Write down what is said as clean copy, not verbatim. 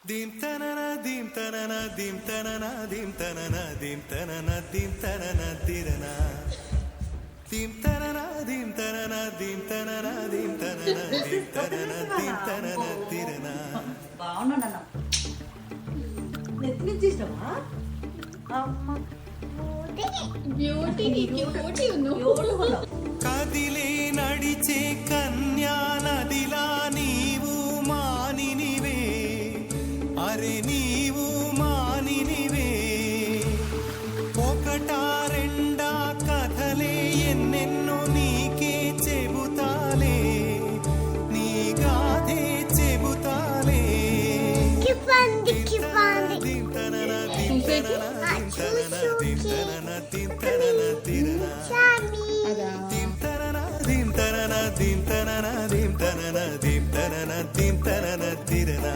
దీం తనన దీం తనన దీం తనన దీం తనన దీం తనన దీం తనన తిరన దీం తనన దీం తనన దీం తనన దీం తనన దీం తనన దీం తనన తిరన. బాగున్నాడన్న నెత్తి నుంచి ఇష్టమా అమ్మ బ్యూటీ బ్యూటీ ఉన్నావు. కదిలే నడిచే కన్యా నదిలా నీవు మానినివే, అరే నీవు మానినివే. ఒకటా రెండా కథలే ఎన్నెన్నో నీకే చెబుతాలే, నీ గాథే చెబుతాలే. దీం తనన దీం తనన దీం తనన దీం తనన దీం తనన తిరన. దీం తనన దీం తనన దీం తనన దీం తనన దీం తనన దీం తనన తిరన.